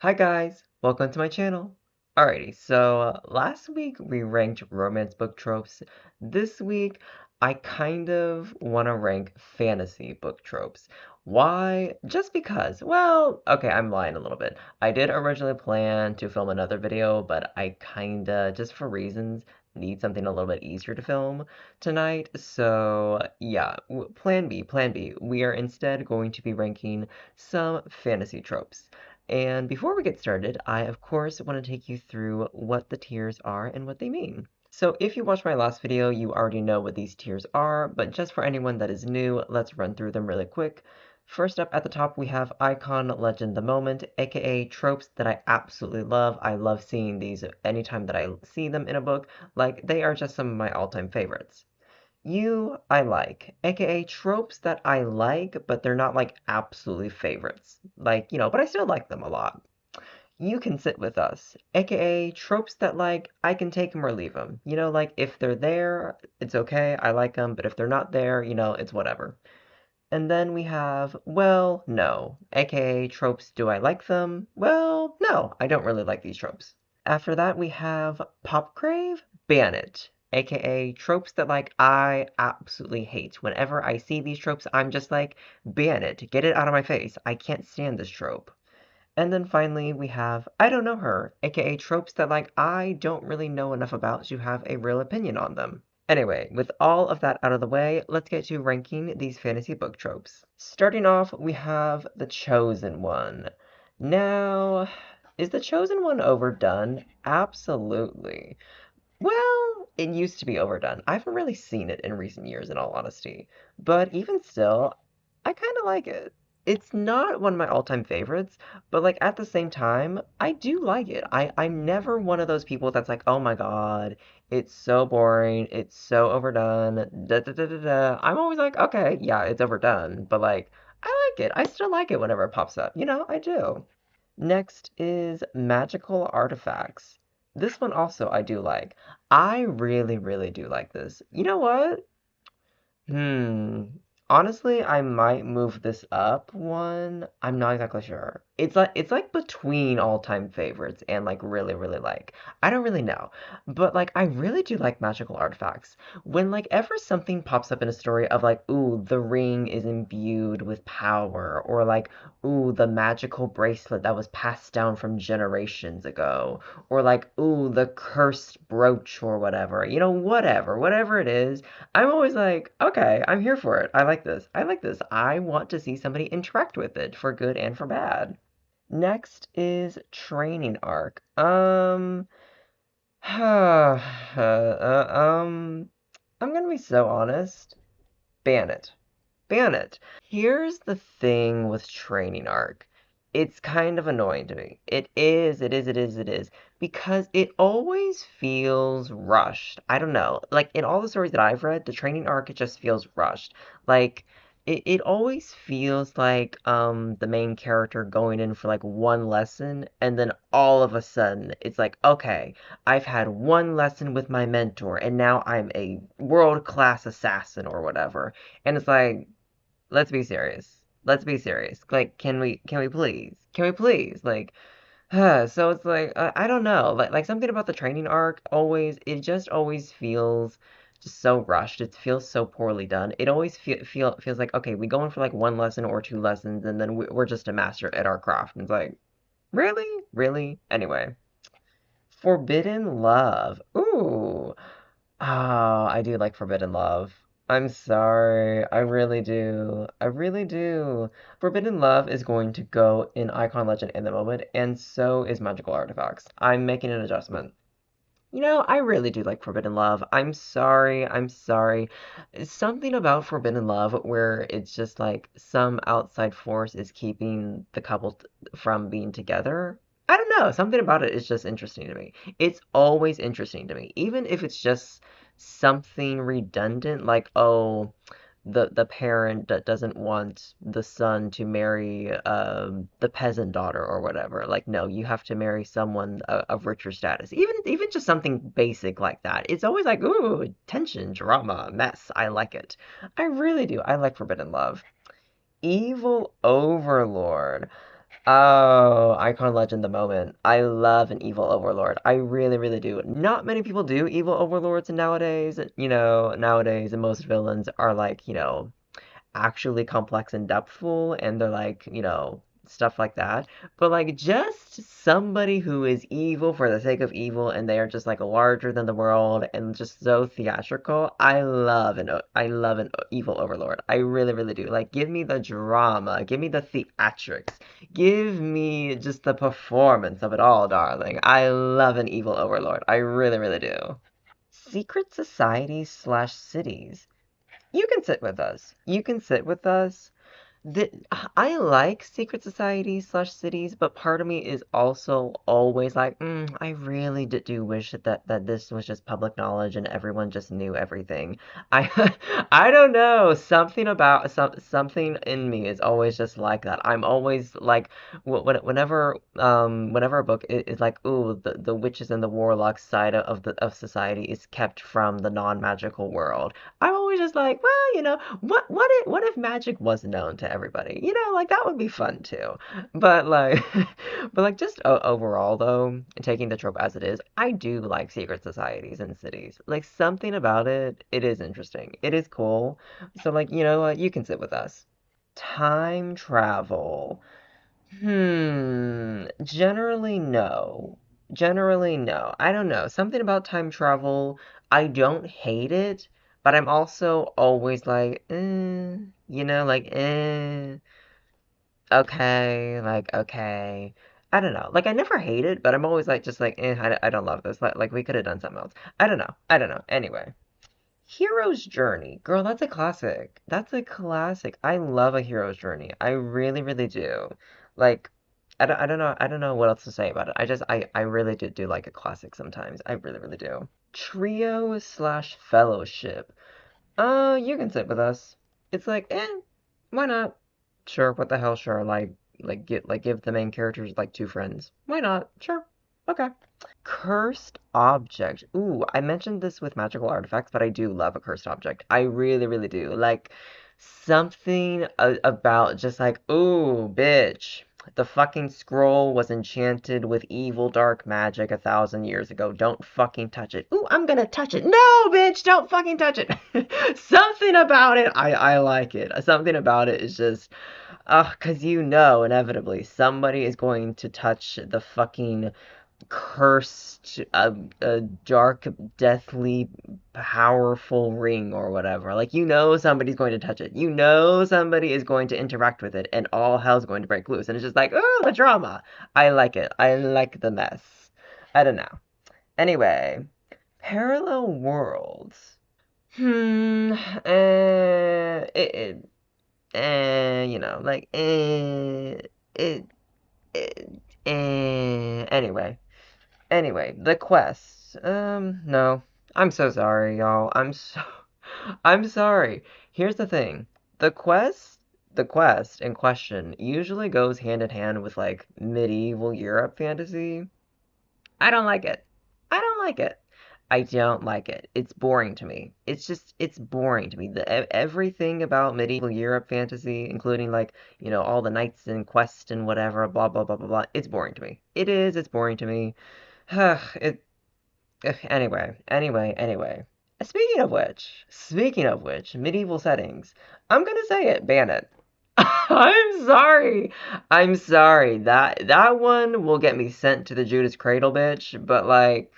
Hi guys, welcome to my channel. Alrighty, so last week we ranked romance book tropes. This week I kind of want to rank fantasy book tropes. Why? Just because. Well, okay, I'm lying a little bit. I did originally plan to film another video, but I kinda, just for reasons, need something a little bit easier to film tonight. So yeah, plan B. We are instead going to be ranking some fantasy tropes. And before we get started, I of course want to take you through what the tiers are and what they mean. So if you watched my last video, you already know what these tiers are, but just for anyone that is new, let's run through them really quick. First up at the top, we have Icon, Legend, the Moment, aka tropes that I absolutely love. I love seeing these anytime that I see them in a book, like they are just some of my all-time favorites. You, I like, aka tropes that I like, but they're not like absolutely favorites. Like, but I still like them a lot. You can sit with us, aka tropes that like I can take them or leave them. Like if they're there, it's okay, I like them, but if they're not there, it's whatever. And then we have, well, no, aka tropes, do I like them? Well, no, I don't really like these tropes. After that, we have Pop Crave, Ban It, aka tropes that like I absolutely hate. Whenever I see these tropes, I'm just like, ban it, get it out of my face. I can't stand this trope. And then finally, we have I Don't Know Her, aka tropes that like I don't really know enough about to have a real opinion on them. Anyway, with all of that out of the way, let's get to ranking these fantasy book tropes. Starting off, we have The Chosen One. Now, is The Chosen One overdone? Absolutely. Well, it used to be overdone. I haven't really seen it in recent years, in all honesty. But even still, I kind of like it. It's not one of my all-time favorites, but like at the same time, I do like it. I'm never one of those people that's like, oh my God, it's so boring, it's so overdone, da da da da da. I'm always like, okay, yeah, it's overdone, but like, I like it. I still like it whenever it pops up. I do. Next is magical artifacts. This one also I do like. I really, really do like this. You know what? Hmm. Honestly, I might move this up one. I'm not exactly sure. It's like between all-time favorites and like really, really like. I don't really know. But like I really do like magical artifacts. When like ever something pops up in a story of like, ooh, the ring is imbued with power, or like, ooh, the magical bracelet that was passed down from generations ago, or like, ooh, the cursed brooch or whatever. Whatever it is. I'm always like, okay, I'm here for it. I like this. I like this. I want to see somebody interact with it for good and for bad. Next is training arc. I'm gonna be so honest. Ban it. Ban it. Here's the thing with training arc. It's kind of annoying to me. It is, because it always feels rushed. I don't know. Like in all the stories that I've read, the training arc, it just feels rushed. Like it always feels like the main character going in for like one lesson and then all of a sudden it's like, okay, I've had one lesson with my mentor and now I'm a world-class assassin or whatever. And it's like, let's be serious. Let's be serious. Like, can we please? Can we please? Like, so it's like, I don't know. Like something about the training arc always, it just always feels just so rushed. It feels so poorly done. It always feels like, okay, we go in for like one lesson or two lessons, and then we're just a master at our craft. And it's like, really? Really? Anyway, Forbidden Love. Ooh. Ah, I do like Forbidden Love. I'm sorry. I really do. I really do. Forbidden Love is going to go in Icon Legend in the moment, and so is Magical Artifacts. I'm making an adjustment. I really do like Forbidden Love. I'm sorry. I'm sorry. Something about Forbidden Love where it's just like some outside force is keeping the couple from being together. I don't know. Something about it is just interesting to me. It's always interesting to me, even if it's just something redundant, like, oh, the parent that doesn't want the son to marry the peasant daughter or whatever. Like, no, you have to marry someone of richer status. Even just something basic like that. It's always like, ooh, tension, drama, mess. I like it. I really do. I like Forbidden Love. Evil Overlord. Oh, Icon Legend the moment. I love an evil overlord. I really, really do. Not many people do evil overlords nowadays. Nowadays most villains are like, actually complex and depthful and they're like, stuff like that. But like just somebody who is evil for the sake of evil and they are just like larger than the world and just so theatrical. I love an evil overlord. I really, really do. Like give me the drama, give me the theatrics, give me just the performance of it all, darling. I love an evil overlord. I really, really do. Secret societies slash cities. You can sit with us. You can sit with us. The, I like secret societies slash cities, but part of me is also always like, I really do wish that this was just public knowledge and everyone just knew everything. I I don't know, something in me is always just like that. I'm always like, whenever a book is like, ooh, the witches and the warlocks side of society is kept from the non-magical world. I'm always just like, well, what if magic was known to everybody? Like that would be fun too. But like but like just overall though, taking the trope as it is, I do like secret societies and cities. Like something about it is interesting. It is cool. So like, you know what, you can sit with us. Time travel. Generally no. Generally no. I don't know. Something about time travel, I don't hate it, but I'm also always like, okay, like, okay. I don't know. Like, I never hate it, but I'm always like, just like, I don't love this. Like we could have done something else. I don't know. I don't know. Anyway. Hero's Journey. Girl, that's a classic. That's a classic. I love a hero's journey. I really, really do. Like, I don't know what else to say about it. I really do like a classic sometimes. I really, really do. Trio slash fellowship. You can sit with us. It's like, why not? Sure, what the hell, sure. Give the main characters like two friends. Why not? Sure. Okay. Cursed object. Ooh, I mentioned this with magical artifacts, but I do love a cursed object. I really, really do. Like, something about just like, ooh, bitch. The fucking scroll was enchanted with evil dark magic 1,000 years ago. Don't fucking touch it. Ooh, I'm gonna touch it. No, bitch, don't fucking touch it. Something about it, I like it. Something about it is just, cause inevitably somebody is going to touch the fucking cursed, a dark, deathly, powerful ring or whatever. Like, somebody's going to touch it. Somebody is going to interact with it, and all hell's going to break loose. And it's just like, oh, the drama. I like it. I like the mess. I don't know. Anyway, parallel worlds. Hmm. It like, it, it, anyway. Anyway, the quest. No. I'm so sorry, y'all. I'm sorry. Here's the thing. The quest, the quest in question usually goes hand in hand with like medieval Europe fantasy. I don't like it. I don't like it. I don't like it. It's boring to me. It's boring to me. Everything about medieval Europe fantasy, including like, all the knights and quests and whatever, blah, blah, blah, blah, blah. It's boring to me. It's boring to me. It anyway. Speaking of which, medieval settings. I'm gonna say it, ban it. I'm sorry. I'm sorry. That one will get me sent to the Judas Cradle, bitch, but like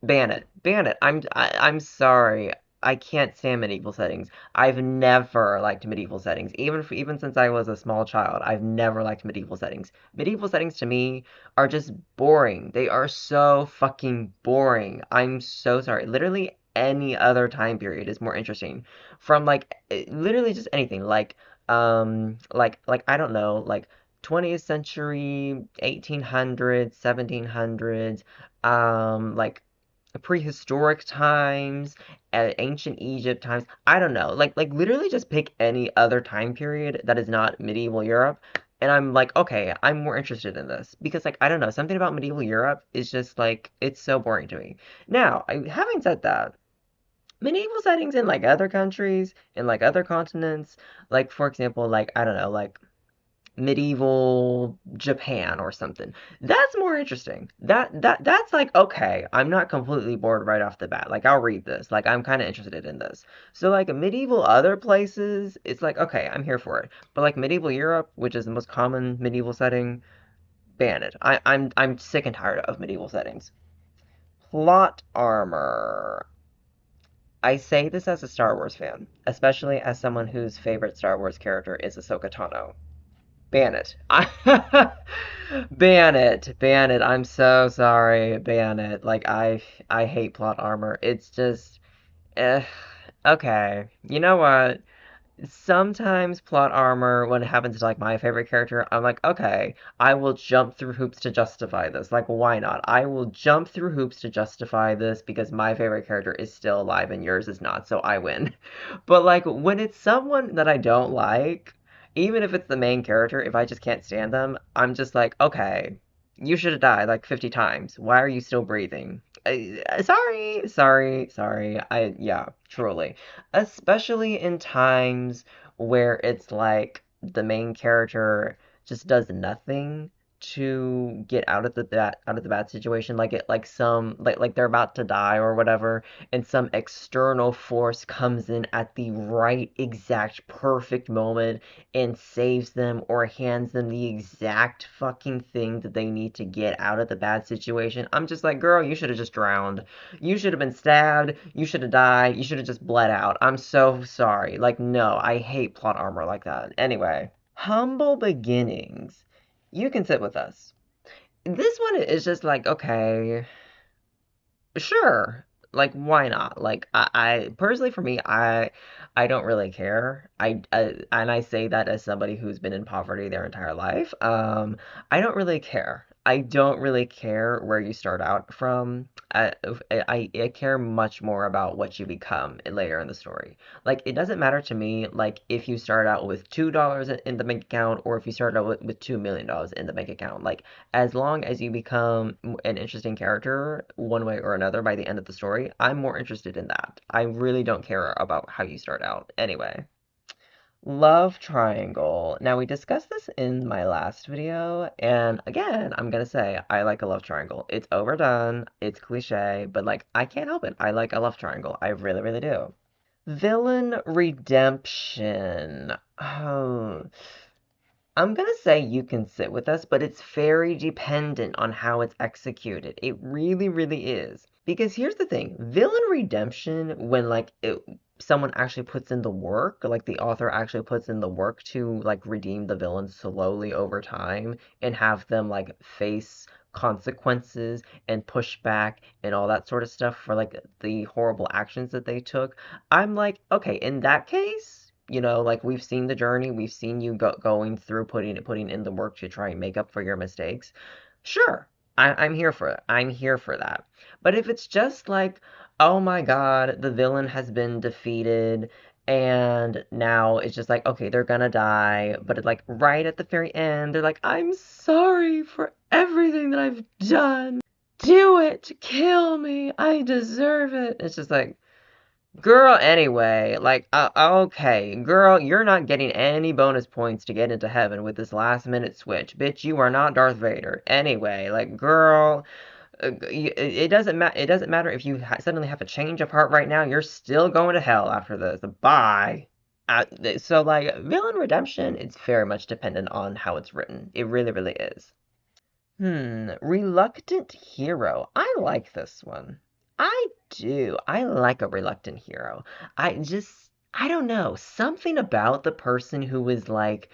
ban it. Ban it. I'm sorry. I can't stand medieval settings. I've never liked medieval settings. Even since I was a small child, I've never liked medieval settings. Medieval settings to me are just boring. They are so fucking boring. I'm so sorry. Literally any other time period is more interesting. From like literally just anything. Like I don't know, like 20th century, 1800s, 1700s, like prehistoric times, ancient Egypt times. I don't know. Like literally just pick any other time period that is not medieval Europe. And I'm like, okay, I'm more interested in this because like I don't know, something about medieval Europe is just like it's so boring to me. Now, having said that, medieval settings in like other countries, in like other continents, like for example, like I don't know, like medieval Japan or something. That's more interesting. That's like, okay, I'm not completely bored right off the bat. Like I'll read this. Like I'm kind of interested in this. So like medieval other places, it's like, okay, I'm here for it. But like medieval Europe, which is the most common medieval setting, ban it. I'm sick and tired of medieval settings. Plot armor. I say this as a Star Wars fan, especially as someone whose favorite Star Wars character is Ahsoka Tano. Ban it. Ban it. Ban it. I'm so sorry. Ban it. Like I hate plot armor. It's just okay. You know what? Sometimes plot armor, when it happens to like my favorite character, I'm like, okay, I will jump through hoops to justify this. Like, why not? I will jump through hoops to justify this because my favorite character is still alive and yours is not, so I win. But like when it's someone that I don't like, even if it's the main character, if I just can't stand them, I'm just like, okay, you should have died like 50 times. Why are you still breathing? Sorry. Yeah, truly. Especially in times where it's like the main character just does nothing to get out of the bad situation, like it like some like they're about to die or whatever, and some external force comes in at the right exact perfect moment and saves them or hands them the exact fucking thing that they need to get out of the bad situation. I'm just like, girl, you should have just drowned. You should have been stabbed. You should have died. You should have just bled out. I'm so sorry. Like, no, I hate plot armor like that. Anyway, humble beginnings. You can sit with us. This one is just like, okay, sure. Like, why not? Like, I personally, for me, I don't really care. And I say that as somebody who's been in poverty their entire life. I don't really care. I don't really care where you start out from. I care much more about what you become later in the story. Like, it doesn't matter to me, like, if you start out with $2 in the bank account or if you start out with $2 million in the bank account. Like, as long as you become an interesting character one way or another by the end of the story, I'm more interested in that. I really don't care about how you start out. Anyway, love triangle. Now, we discussed this in my last video, and again, I'm gonna say I like a love triangle. It's overdone, it's cliche, but like, I can't help it. I like a love triangle. I really, really do. Villain redemption. Oh. I'm gonna say you can sit with us, but it's very dependent on how it's executed. It really, really is. Because here's the thing, villain redemption, when someone actually puts in the work, like the author actually puts in the work to like redeem the villain slowly over time and have them like face consequences and push back and all that sort of stuff for like the horrible actions that they took. I'm like, okay, in that case, like we've seen the journey, we've seen you going through putting in the work to try and make up for your mistakes. Sure, I'm here for it. I'm here for that. But if it's just like, oh my God, the villain has been defeated, and now it's just like, okay, they're gonna die, but it's like right at the very end, they're like, I'm sorry for everything that I've done. Do it, kill me, I deserve it. It's just like, girl, anyway, like, okay, girl, you're not getting any bonus points to get into heaven with this last minute switch. Bitch, you are not Darth Vader. Anyway, like, girl, it doesn't matter. It doesn't matter if you suddenly have a change of heart right now. You're still going to hell after this. Bye. So, like, villain redemption, it's very much dependent on how it's written. It really, really is. Reluctant hero. I like this one. I do. I like a reluctant hero. I don't know, something about the person who is like,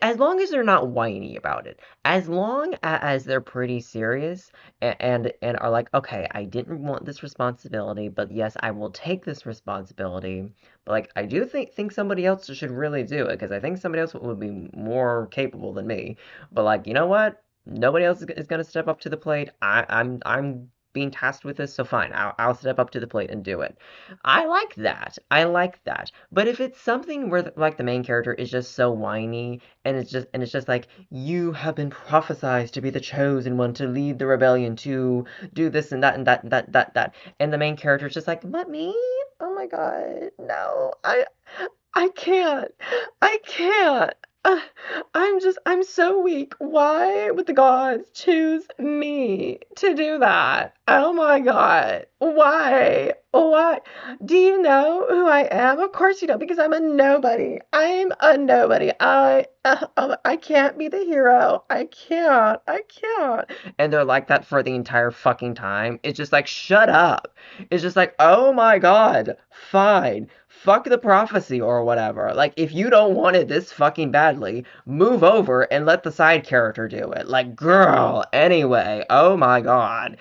as long as they're not whiny about it, as long as they're pretty serious and are like, okay, I didn't want this responsibility, but yes, I will take this responsibility. But like, I do think somebody else should really do it because I think somebody else would be more capable than me. But like, you know what? Nobody else is gonna step up to the plate. I'm being tasked with this, so fine. I'll step up to the plate and do it. I like that. I like that. But if it's something where like the main character is just so whiny and it's just like you have been prophesized to be the chosen one to lead the rebellion to do this and that and that and the main character is just like, "But me? Oh my God. No. I can't. I can't." Uh, I'm so weak. Why would the gods choose me to do that? Oh my God. Why? Why? Do you know who I am? Of course you don't, because I'm a nobody. I'm a nobody. I can't be the hero. I can't. I can't. And they're like that for the entire fucking time. It's just like, shut up. It's just like, oh my God, fine. Fuck the prophecy or whatever. Like, if you don't want it this fucking badly, move over and let the side character do it. Like, girl, anyway. Oh my God.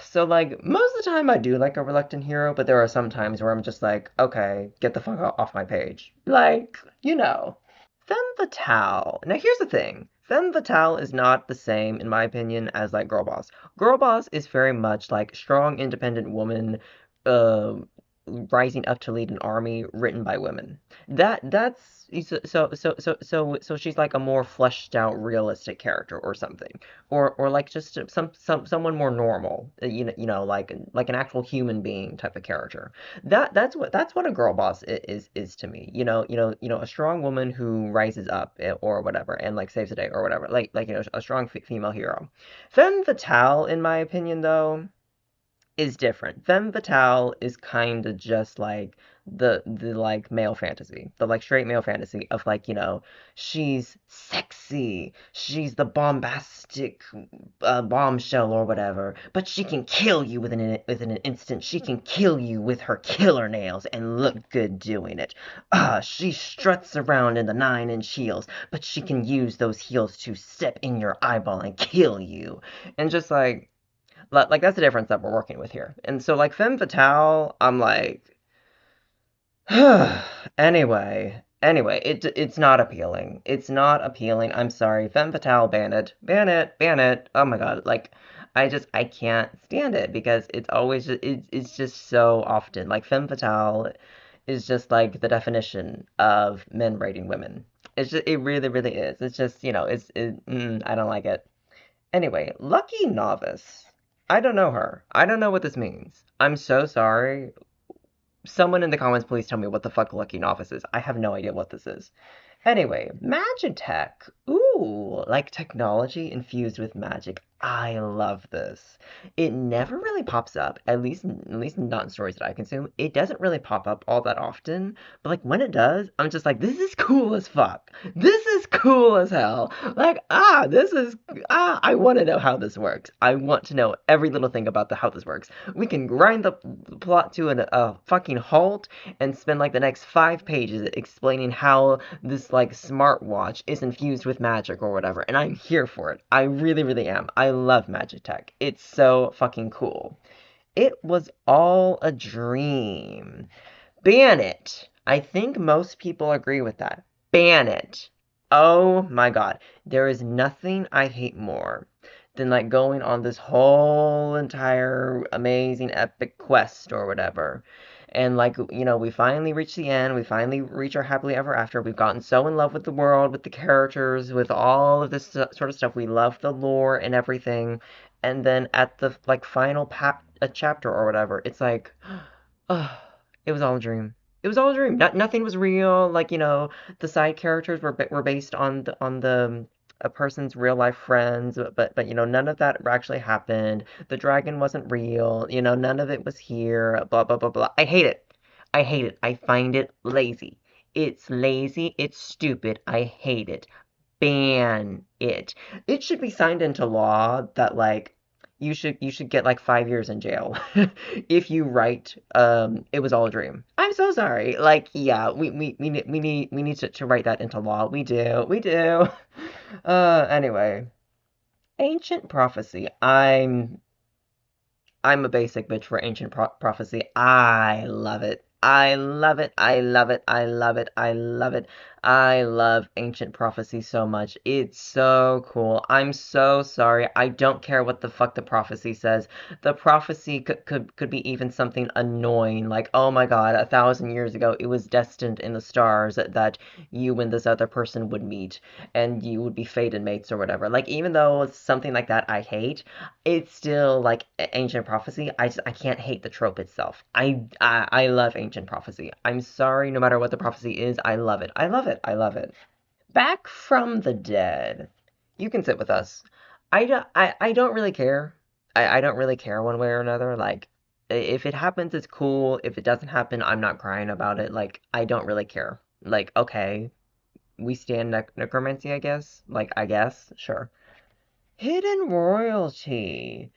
So, like, most of the time I do like a reluctant hero, but there are some times where I'm just like, okay, get the fuck off my page. Like, you know. Femme Fatale. Now, here's the thing. Femme Fatale is not the same, in my opinion, as like Girl Boss. Girl Boss is very much like strong, independent woman, uh, rising up to lead an army, written by women. That's so she's like a more fleshed out, realistic character or something, or like just someone more normal, like an actual human being type of character. That's what a girl boss is to me. A strong woman who rises up or whatever and like saves the day or whatever. A strong female hero. Femme fatale, in my opinion, though, is different. Femme fatale is kind of just like the like male fantasy, the like straight male fantasy of like, she's sexy, she's the bombastic bombshell or whatever, but she can kill you within an instant. She can kill you with her killer nails and look good doing it. She struts around in the 9-inch heels, but she can use those heels to step in your eyeball and kill you. And just like that's the difference that we're working with here. And so like femme fatale, I'm like, anyway, it's not appealing. It's not appealing. I'm sorry, femme fatale, ban it, ban it, ban it. Oh my God, like I can't stand it because it's always it's just so often like femme fatale is just like the definition of men rating women. It really really is. It's just I don't like it. Anyway, Lucky Novice. I don't know her. I don't know what this means. I'm so sorry. Someone in the comments, please tell me what the fuck Lucky Novice is. I have no idea what this is. Anyway, Magitech. Ooh, like technology infused with magic. I love this. It never really pops up, at least not in stories that I consume. It doesn't really pop up all that often, but like when it does, I'm just like, this is cool as fuck. This is cool as hell. Like, I want to know how this works. I want to know every little thing about the how this works. We can grind the plot to a fucking halt and spend like the next 5 pages explaining how this like smartwatch is infused with magic or whatever, and I'm here for it. I really, really am. I love magic tech. It's so fucking cool. It was all a dream. Ban it. I think most people agree with that. Ban it. Oh my God. There is nothing I hate more than like going on this whole entire amazing epic quest or whatever. And like, we finally reach the end. We finally reach our happily ever after. We've gotten so in love with the world, with the characters, with all of this sort of stuff. We love the lore and everything. And then at the like final a chapter or whatever, it's like, oh, it was all a dream. It was all a dream. Nothing was real. Like, the side characters were based on the a person's real life friends, but none of that actually happened. The dragon wasn't real. None of it was here. Blah blah blah blah. I hate it. I hate it. I find it lazy. It's lazy. It's stupid. I hate it. Ban it. It should be signed into law that like you should get like 5 years in jail if you write it was all a dream. I'm so sorry. Like yeah, we need to write that into law. We do. Anyway, ancient prophecy. I'm a basic bitch for ancient prophecy. I love it. I love it. I love it. I love it. I love it. I love ancient prophecy so much. It's so cool. I'm so sorry. I don't care what the fuck the prophecy says. The prophecy could be even something annoying, like, oh my God, 1,000 years ago, it was destined in the stars that you and this other person would meet, and you would be fated mates or whatever. Like, even though it's something like that I hate, it's still like ancient prophecy. I can't hate the trope itself. I love ancient prophecy. I'm sorry, no matter what the prophecy is, I love it. I love it. I love it. Back from the dead. You can sit with us. I don't really care. I don't really care one way or another. Like, if it happens, it's cool. If it doesn't happen, I'm not crying about it. Like, I don't really care. Like, okay, we stand necromancy, I guess. Like, I guess, sure. Hidden royalty.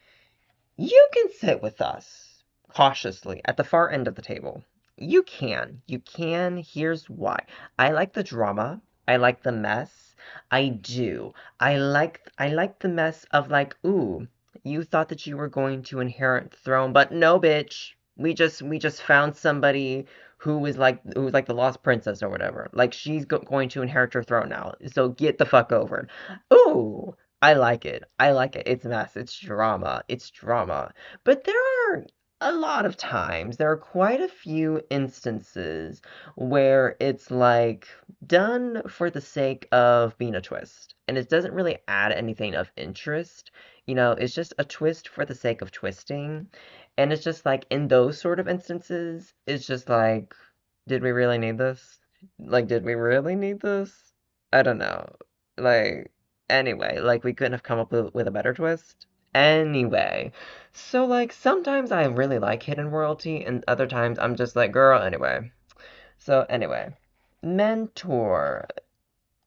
You can sit with us cautiously at the far end of the table. You can. You can. Here's why. I like the drama. I like the mess. I do. I like the mess of like, ooh, you thought that you were going to inherit the throne, but no, bitch. We just found somebody who was like the lost princess or whatever. Like she's going to inherit her throne now. So get the fuck over it. Ooh, I like it. I like it. It's mess. It's drama. It's drama. But there are a lot of times, there are quite a few instances where it's like done for the sake of being a twist. And it doesn't really add anything of interest. It's just a twist for the sake of twisting. And it's just like in those sort of instances, it's just like, did we really need this? Like, did we really need this? I don't know. Like, anyway, like we couldn't have come up with a better twist. Anyway, so like sometimes I really like hidden royalty, and other times I'm just like, girl, anyway. So anyway, mentor.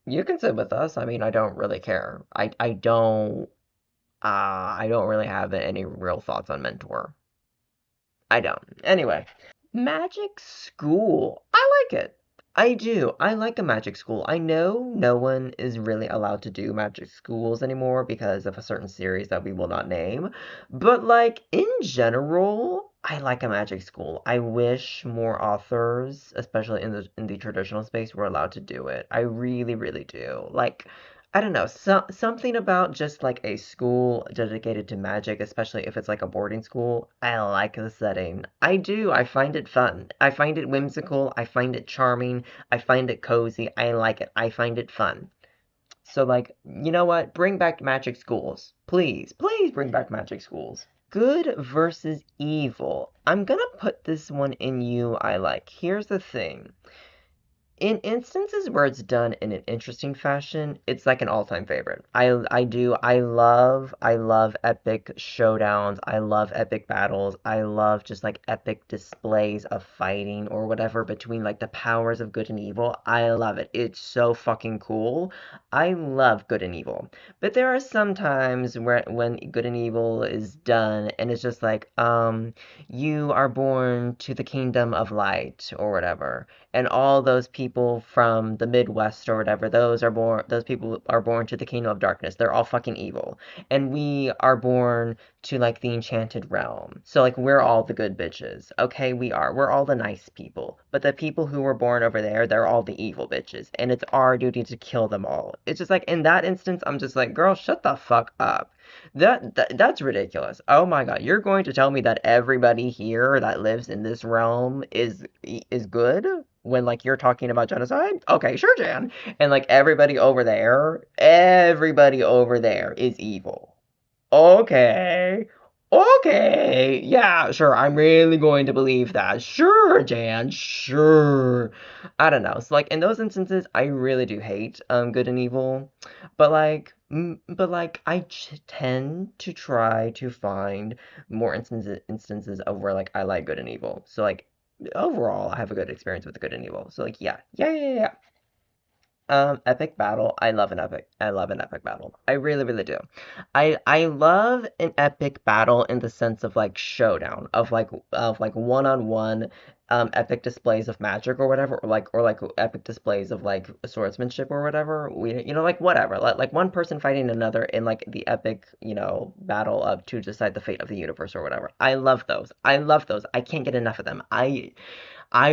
You can sit with us. I mean, I don't really care. I don't really have any real thoughts on mentor. I don't. Anyway, magic school. I like it. I do. I like a magic school. I know no one is really allowed to do magic schools anymore because of a certain series that we will not name. But like in general, I like a magic school. I wish more authors, especially in the traditional space, were allowed to do it. I really, really do. Like I don't know, something about just like a school dedicated to magic, especially if it's like a boarding school. I like the setting. I do. I find it fun. I find it whimsical. I find it charming. I find it cozy. I like it. I find it fun. So like, you know what? Bring back magic schools. Please, please bring back magic schools. Good versus evil. I'm gonna put this one in you I like. Here's the thing. In instances where it's done in an interesting fashion, it's like an all-time favorite. I love epic showdowns. I love epic battles. I love just like epic displays of fighting or whatever between like the powers of good and evil. I love it. It's so fucking cool. I love good and evil. But there are some times where when good and evil is done and it's just like, you are born to the kingdom of light or whatever, and all those people from the Midwest or whatever, those people are born to the kingdom of darkness. They're all fucking evil. And we are born to like the enchanted realm. So like we're all the good bitches. Okay, we are. We're all the nice people. But the people who were born over there, they're all the evil bitches. And it's our duty to kill them all. It's just like in that instance, I'm just like, girl, shut the fuck up. That's ridiculous. Oh my God, you're going to tell me that everybody here that lives in this realm is good when like you're talking about genocide? Okay, sure, Jan. And like everybody over there is evil. Okay. Okay. Yeah, sure. I'm really going to believe that. Sure, Jan. Sure. I don't know. So like in those instances, I really do hate good and evil, but like tend to try to find more instances of where like I like good and evil. So like overall, I have a good experience with the good and evil. So like yeah, yeah, yeah, yeah. Epic battle. I love an epic battle. I really, really do. I love an epic battle in the sense of like showdown, of like one-on-one epic displays of magic or whatever, or like epic displays of like swordsmanship or whatever. Like whatever. Like one person fighting another in like the epic, battle of to decide the fate of the universe or whatever. I love those. I love those. I can't get enough of them. I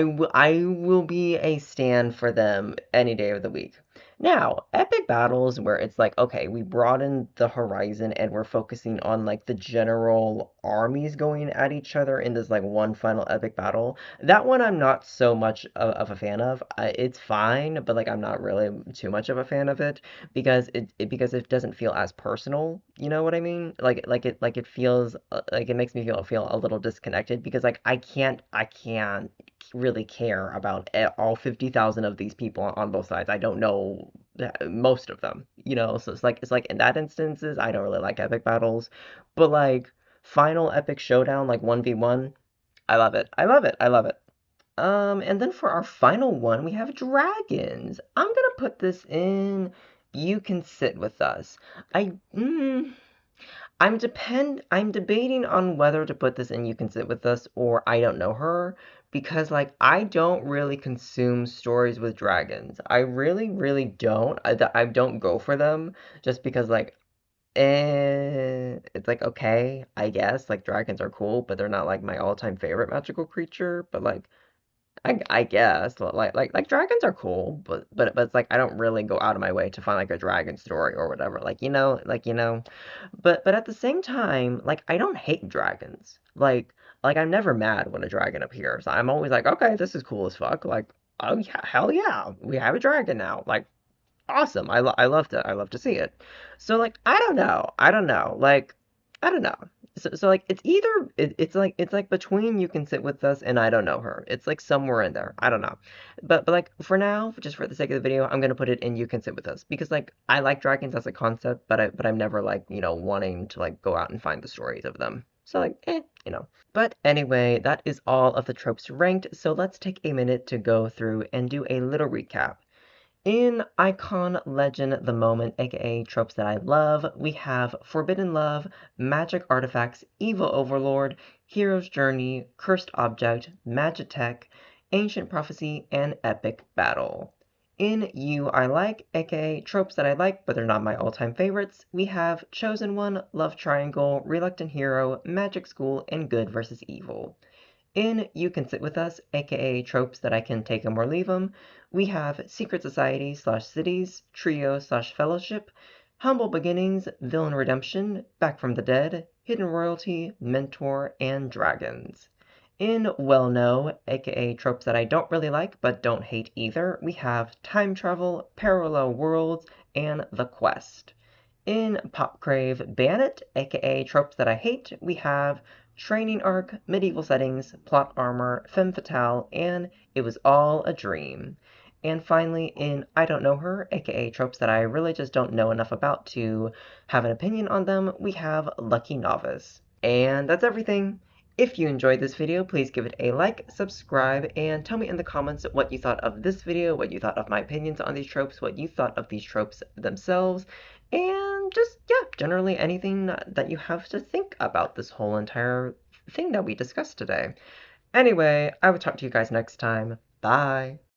will be a stand for them any day of the week. Now, epic battles where it's like, okay, we broaden the horizon and we're focusing on like the general armies going at each other in this like one final epic battle. That one I'm not so much of a fan of. It's fine, but like I'm not really too much of a fan of it because it doesn't feel as personal. You know what I mean? Like it feels like it makes me feel a little disconnected because like I can't really care about all 50,000 of these people on both sides. I don't know most of them, you know. So it's like in that instances, I don't really like epic battles, but like final epic showdown, like 1v1, I love it. I love it. I love it. And then for our final one, we have dragons. I'm gonna put this in. You can sit with us. I I'm debating on whether to put this in You Can Sit With Us or I Don't Know Her because like I don't really consume stories with dragons. I really, really don't. I don't go for them just because like it's like okay, I guess like dragons are cool, but they're not like my all-time favorite magical creature. But like I guess like dragons are cool, but it's like I don't really go out of my way to find like a dragon story or whatever. Like. But at the same time, like I don't hate dragons. Like I'm never mad when a dragon appears. I'm always like, okay, this is cool as fuck. Like, oh yeah, hell yeah, we have a dragon now. Like awesome. I love to see it. So like I don't know. Like I don't know. So like it's either it's like between You Can Sit With Us and I Don't Know Her. It's like somewhere in there. I don't know. But like for now, just for the sake of the video, I'm gonna put it in You Can Sit With Us because like I like dragons as a concept, but I'm never like, wanting to like go out and find the stories of them. So like . But anyway, that is all of the tropes ranked, so let's take a minute to go through and do a little recap. In Icon, Legend, The Moment, aka Tropes That I Love, we have Forbidden Love, Magic Artifacts, Evil Overlord, Hero's Journey, Cursed Object, Magitech, Ancient Prophecy, and Epic Battle. In You I Like, aka Tropes That I Like but they're not my all-time favorites, we have Chosen One, Love Triangle, Reluctant Hero, Magic School, and Good vs. Evil. In You Can Sit With Us, aka Tropes That I Can Take 'Em or Leave 'Em, we have Secret Society slash Cities, Trio slash Fellowship, Humble Beginnings, Villain Redemption, Back from the Dead, Hidden Royalty, Mentor, and Dragons. In Well Know, aka Tropes That I Don't Really Like but Don't Hate Either, we have Time Travel, Parallel Worlds, and The Quest. In Pop Crave Bandit, aka Tropes That I Hate, we have Training Arc, Medieval Settings, Plot Armor, Femme Fatale, and It Was All a Dream. And finally, in I Don't Know Her, aka Tropes That I Really Just Don't Know Enough About to have an opinion on them, we have Lucky Novice. And that's everything. If you enjoyed this video, please give it a like, subscribe, and tell me in the comments what you thought of this video, what you thought of my opinions on these tropes, what you thought of these tropes themselves, and just, yeah, generally anything that you have to think about this whole entire thing that we discussed today. Anyway, I will talk to you guys next time. Bye!